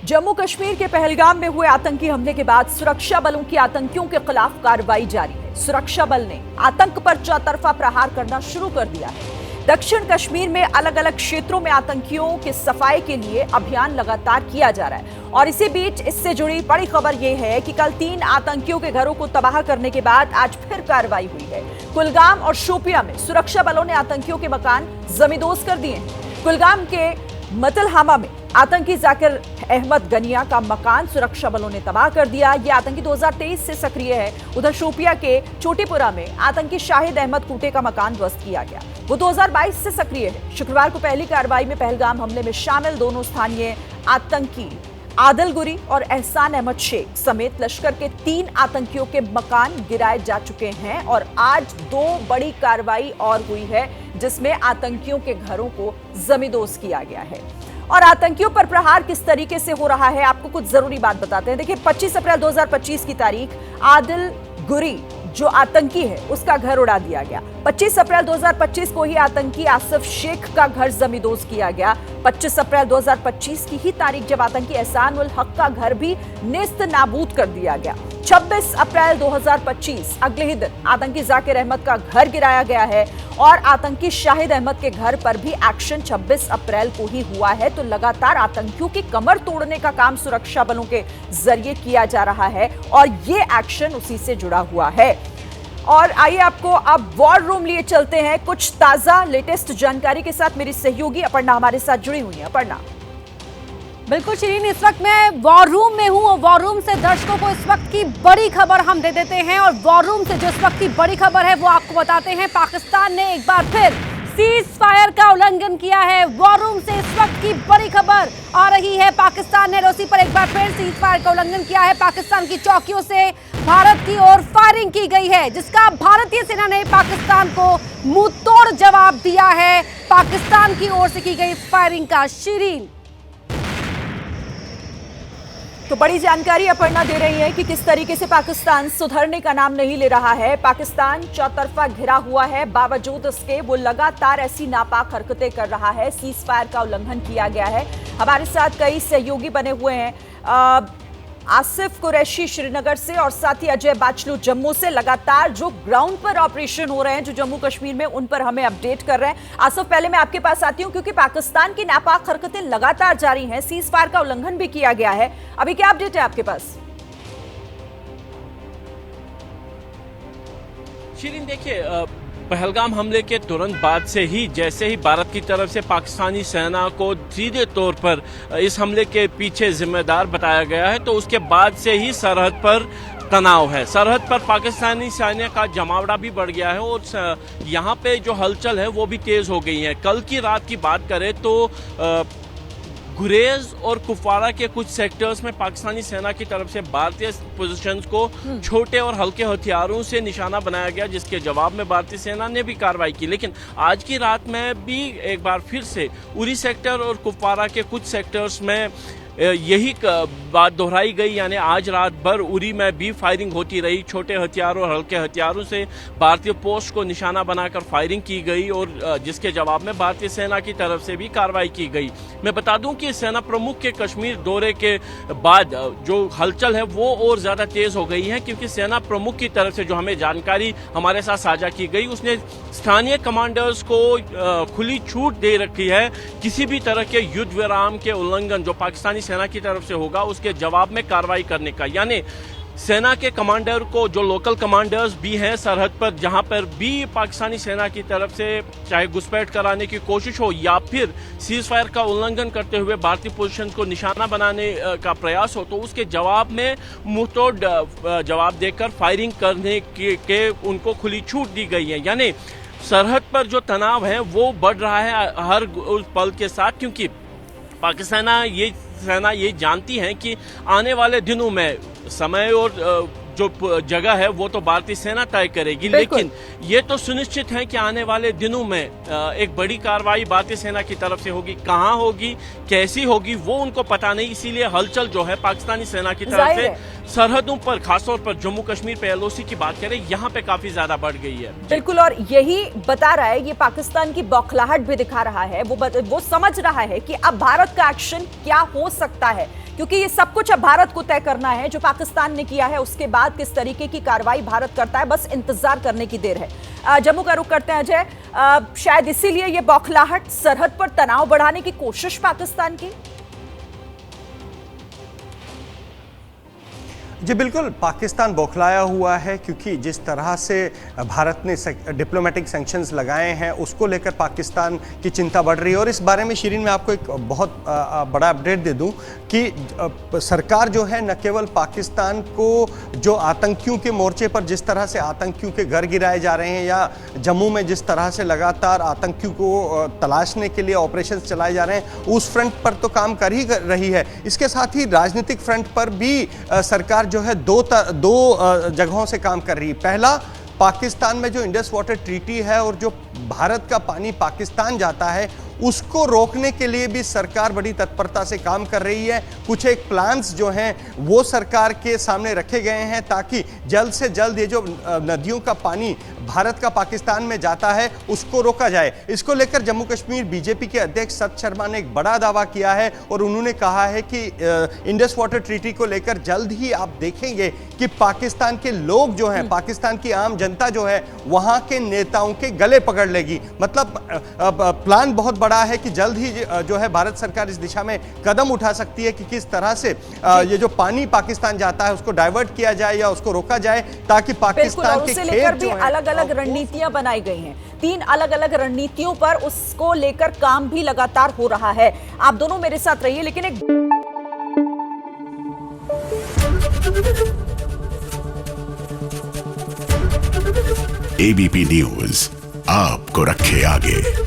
जम्मू कश्मीर के पहलगाम में हुए आतंकी हमले के बाद सुरक्षा बलों की आतंकियों के खिलाफ कार्रवाई जारी है। सुरक्षा बल ने आतंक पर चौतरफा प्रहार करना शुरू कर दिया है। दक्षिण कश्मीर में अलग अलग क्षेत्रों में आतंकियों के सफाई के लिए अभियान लगातार किया जा रहा है। और इसी बीच इससे जुड़ी बड़ी खबर यह है कि कल 3 आतंकियों के घरों को तबाह करने के बाद आज फिर कार्रवाई हुई है। कुलगाम और शोपियां में सुरक्षा बलों ने आतंकियों के मकान जमींदोज कर दिए हैं। कुलगाम के मतलहामा में आतंकी जाकिर अहमद गनिया का मकान सुरक्षा बलों ने तबाह कर दिया। यह आतंकी 2023 से सक्रिय है। उधर शोपिया के चोटीपुरा में आतंकी शाहिद अहमद कूटे का मकान ध्वस्त किया गया। वो 2022 से सक्रिय है। शुक्रवार को पहली कार्रवाई में पहलगाम हमले में शामिल दोनों स्थानीय आतंकी आदिल गुरी और एहसान अहमद शेख समेत लश्कर के 3 आतंकियों के मकान गिराए जा चुके हैं। और आज 2 बड़ी कार्रवाई और हुई है जिसमें आतंकियों के घरों को जमींदोज किया गया है। और आतंकियों पर प्रहार किस तरीके से हो रहा है, आपको कुछ जरूरी बात बताते हैं। देखिए, 25 अप्रैल 2025 की तारीख आदिल गुरी जो आतंकी है उसका घर उड़ा दिया गया। 25 अप्रैल 2025 को ही आतंकी आसिफ शेख का घर जमींदोज किया गया। 25 अप्रैल 2025 की ही तारीख जब आतंकी एहसान उल हक का घर भी नेस्त नाबूद कर दिया गया। 26 अप्रैल 2025 अगले ही दिन आतंकी जाकिर अहमद का घर गिराया गया है। और आतंकी शाहिद अहमद के घर पर भी एक्शन 26 अप्रैल को ही हुआ है। तो लगातार आतंकियों की कमर तोड़ने का काम सुरक्षा बलों के जरिए किया जा रहा है और ये एक्शन उसी से जुड़ा हुआ है। और आइए आपको अब वॉर रूम लिए चलते हैं। कुछ ताजा लेटेस्ट जानकारी के साथ मेरी सहयोगी अपर्णा हमारे साथ जुड़ी हुई है। अपर्णा। बिल्कुल शिरीन, इस वक्त मैं वॉर रूम में हूं और वॉर रूम से दर्शकों को इस वक्त की बड़ी खबर हम दे देते हैं। और वॉर रूम से जो इस वक्त की बड़ी खबर है वो आपको बताते हैं। पाकिस्तान ने एक बार फिर सीज फायर का उल्लंघन किया है। वॉर रूम से इस वक्त की बड़ी खबर आ रही है। पाकिस्तान ने रूसी पर एक बार फिर सीज फायर का उल्लंघन किया है। पाकिस्तान की चौकियों से भारत की ओर फायरिंग की गई है जिसका भारतीय सेना ने पाकिस्तान को मुंह तोड़ जवाब दिया है। पाकिस्तान की ओर से की गई फायरिंग का। शिरीन, तो बड़ी जानकारी अपर्णा दे रही है कि किस तरीके से पाकिस्तान सुधरने का नाम नहीं ले रहा है। पाकिस्तान चौतरफा घिरा हुआ है, बावजूद इसके वो लगातार ऐसी नापाक हरकतें कर रहा है। सीज फायर का उल्लंघन किया गया है। हमारे साथ कई सहयोगी बने हुए हैं, आसिफ कुरैशी श्रीनगर से और साथ ही अजय बाचलू जम्मू से। लगातार जो ग्राउंड पर ऑपरेशन हो रहे हैं जो जम्मू कश्मीर में, उन पर हमें अपडेट कर रहे हैं। आसिफ, पहले मैं आपके पास आती हूं क्योंकि पाकिस्तान की नापाक हरकतें लगातार जारी हैं। सीज फायर का उल्लंघन भी किया गया है। अभी क्या अपडेट है आपके पास? शिरीन, देखिए, पहलगाम हमले के तुरंत बाद से ही जैसे ही भारत की तरफ से पाकिस्तानी सेना को सीधे तौर पर इस हमले के पीछे जिम्मेदार बताया गया है, तो उसके बाद से ही सरहद पर तनाव है। सरहद पर पाकिस्तानी सैन्य का जमावड़ा भी बढ़ गया है और यहाँ पे जो हलचल है वो भी तेज हो गई है। कल की रात की बात करें तो गुरेज और कुपवाड़ा के कुछ सेक्टर्स में पाकिस्तानी सेना की तरफ से भारतीय पोजीशंस को छोटे और हल्के हथियारों से निशाना बनाया गया, जिसके जवाब में भारतीय सेना ने भी कार्रवाई की। लेकिन आज की रात में भी एक बार फिर से उरी सेक्टर और कुपवाड़ा के कुछ सेक्टर्स में यही बात दोहराई गई, यानी आज रात भर उरी में भी फायरिंग होती रही। छोटे हथियारों और हल्के हथियारों से भारतीय पोस्ट को निशाना बनाकर फायरिंग की गई और जिसके जवाब में भारतीय सेना की तरफ से भी कार्रवाई की गई। मैं बता दूं कि सेना प्रमुख के कश्मीर दौरे के बाद जो हलचल है वो और ज़्यादा तेज़ हो गई है, क्योंकि सेना प्रमुख की तरफ से जो हमें जानकारी हमारे साथ साझा की गई, उसने स्थानीय कमांडर्स को खुली छूट दे रखी है किसी भी तरह के युद्ध विराम के उल्लंघन जो पाकिस्तानी सेना की तरफ से होगा उसके जवाब में कार्रवाई करने का। यानी सेना के कमांडर को, जो लोकल कमांडर्स भी हैं सरहद पर, जहां पर भी पाकिस्तानी सेना की तरफ से चाहे घुसपैठ कराने की कोशिश हो या फिर सीज फायर का उल्लंघन करते हुए भारतीय पोजीशन को निशाना बनाने का प्रयास हो, तो उसके जवाब में मुंहतोड़ जवाब देकर फायरिंग करने के उनको खुली छूट दी गई है। यानी सरहद पर जो तनाव है वो बढ़ रहा है हर उस पल के साथ, क्योंकि पाकिस्तान सेना ये जानती है कि आने वाले दिनों में समय और जो जगह है वो तो भारतीय सेना तय करेगी, लेकिन ये तो सुनिश्चित है कि आने वाले दिनों में एक बड़ी कार्रवाई भारतीय सेना की तरफ से होगी। कहाँ होगी, कैसी होगी, वो उनको पता नहीं, इसीलिए हलचल जो है पाकिस्तानी सेना की तरफ से सरहदों पर, खासतौर पर जम्मू कश्मीर पे एलओसी की बात करें, यहाँ पे काफी ज्यादा बढ़ गई है। बिल्कुल, और यही बता रहा है, ये पाकिस्तान की बौखलाहट भी दिखा रहा है। वो समझ रहा है कि अब भारत का एक्शन क्या हो सकता है, क्योंकि ये सब कुछ अब भारत को तय करना है। जो पाकिस्तान ने किया है उसके बाद किस तरीके की कार्रवाई भारत करता है, बस इंतजार करने की देर है। जम्मू का रुख करते हैं अजय। शायद इसीलिए ये बौखलाहट, सरहद पर तनाव बढ़ाने की कोशिश पाकिस्तान की। जी बिल्कुल, पाकिस्तान बौखलाया हुआ है क्योंकि जिस तरह से भारत ने डिप्लोमेटिक सैंक्शंस लगाए हैं उसको लेकर पाकिस्तान की चिंता बढ़ रही है। और इस बारे में शिरीन मैं आपको एक बहुत बड़ा अपडेट दे दूं कि सरकार जो है न केवल पाकिस्तान को जो आतंकियों के मोर्चे पर जिस तरह से आतंकियों के घर गिराए जा रहे हैं या जम्मू में जिस तरह से लगातार आतंकियों को तलाशने के लिए ऑपरेशन चलाए जा रहे हैं, उस फ्रंट पर तो काम कर ही रही है। इसके साथ ही राजनीतिक फ्रंट पर भी सरकार जो है दो जगहों से काम कर रही है। पहला, पाकिस्तान में जो इंडस वाटर ट्रीटी है और जो भारत का पानी पाकिस्तान जाता है उसको रोकने के लिए भी सरकार बड़ी तत्परता से काम कर रही है। कुछ एक प्लान्स जो हैं वो सरकार के सामने रखे गए हैं ताकि जल्द से जल्द ये जो नदियों का पानी भारत का पाकिस्तान में जाता है उसको रोका जाए। इसको लेकर जम्मू कश्मीर बीजेपी के अध्यक्ष सत शर्मा ने एक बड़ा दावा किया है और उन्होंने कहा है कि इंडस वाटर ट्रीटी को लेकर जल्द ही आप देखेंगे कि पाकिस्तान के लोग जो हैं, पाकिस्तान की आम जनता जो है वहां के नेताओं के गले पकड़ लेगी। मतलब प्लान बहुत बड़ा है कि जल्द ही जो है भारत सरकार इस दिशा में कदम उठा सकती है कि किस तरह से ये जो पानी पाकिस्तान जाता है उसको डाइवर्ट किया जाए या उसको रोका जाए ताकि पाकिस्तान के खेत जो अलग अलग रणनीतियां बनाई गई हैं। 3 अलग अलग रणनीतियों पर उसको लेकर काम भी लगातार हो रहा है। आप दोनों मेरे साथ रहिए, लेकिन एक एबीपी न्यूज आपको रखे आगे।